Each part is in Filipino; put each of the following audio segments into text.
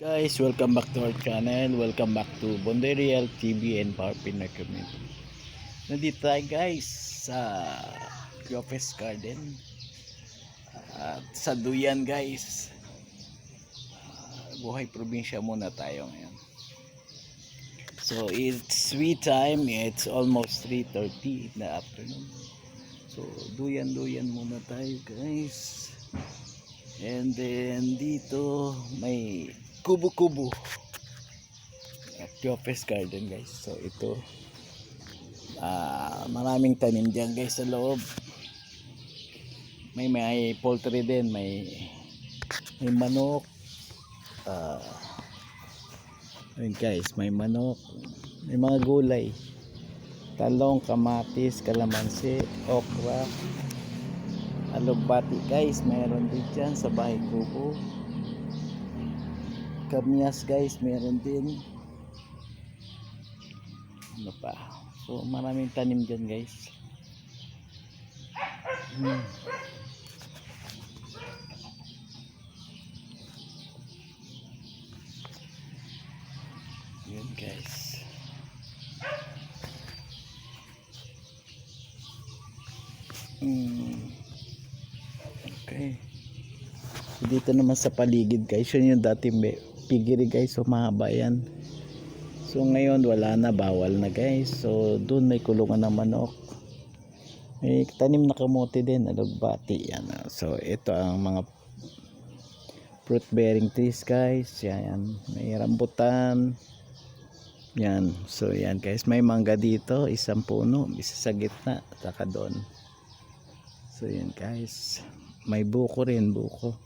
Guys, welcome back to our channel. Welcome back to Bondoy Real TV and Power Pinoy Community. Nandito tayo guys sa Giofes Garden at sa Duyan guys. Buhay probinsya muna tayo ngayon. So it's sweet time. It's almost 3:30 in the afternoon. So Duyan muna tayo guys. And then dito may kubo-kubo at Giofes Garden guys. So ito maraming tanim dyan guys sa loob. May poultry din, may manok. Ayun guys, may manok, may mga gulay, talong, kamatis, kalamansi, okra, alugbati guys, meron din dyan sa bahay kubo. Kamyas guys, meron din. Ano pa? So maraming tanim dyan guys. Yun guys. Okay. So, dito naman sa paligid guys, yun yung dati piggery guys, so mahaba yan. So ngayon wala na, bawal na guys. So doon may kulungan ng manok. May tanim na kamote din, alugbati yan. So ito ang mga fruit bearing trees guys. Yan, may rambutan. Yan. So yan guys, may mangga dito, isang puno, isa sa gitna, saka doon. So yan guys. May buko rin, buko.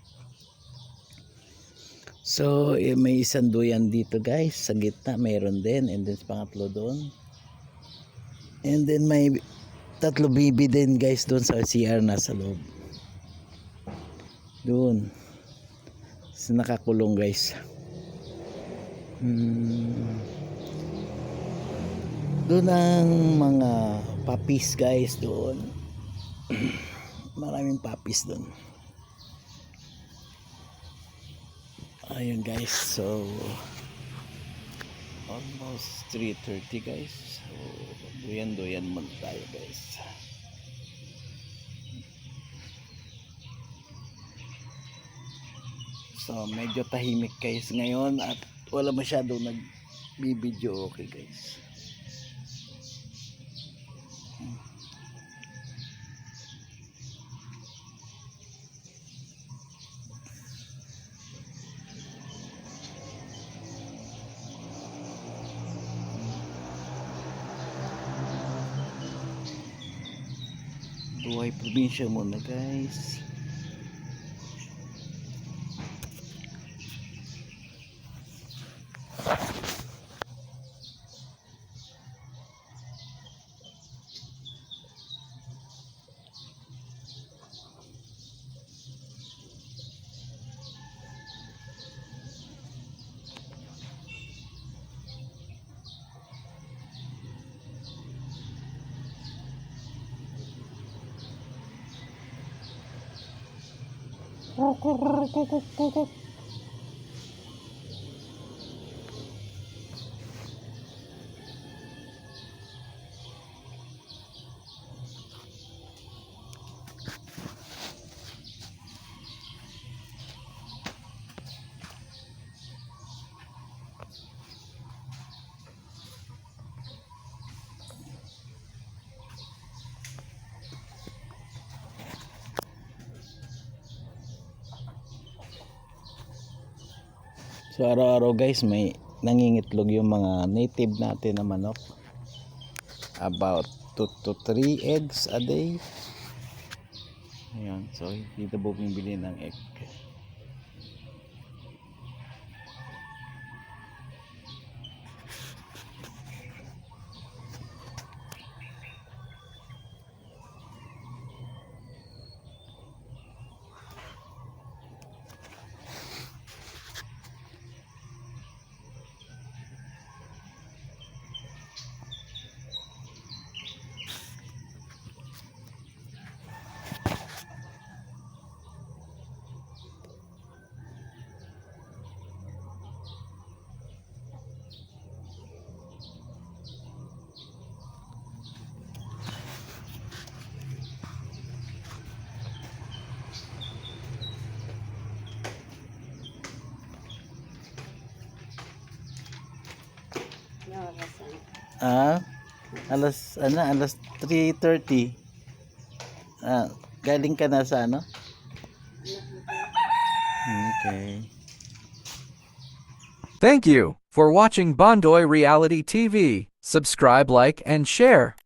So may isang duyan dito guys, sa gitna mayroon din, and then pangatlo doon. And then may tatlo bibi din guys doon sa CR nasa loob. Doon. So, nakakulong guys. Doon ang mga puppies guys doon. Maraming puppies doon. Ayun guys, so almost 3:30 guys. So duyan muna tayo guys. So medyo tahimik guys ngayon at wala masyado nagbibideo. Okay guys. Buhay probinsya muna guys. So araw-araw guys may nangingitlog yung mga native natin na manok. About 2 to 3 eggs a day. Ayan, so dito bumibili ng egg. Ah, alas 3:30. Galing ka na sa ano? Okay. Thank you for watching Bondoy Reality TV. Subscribe, like, and share.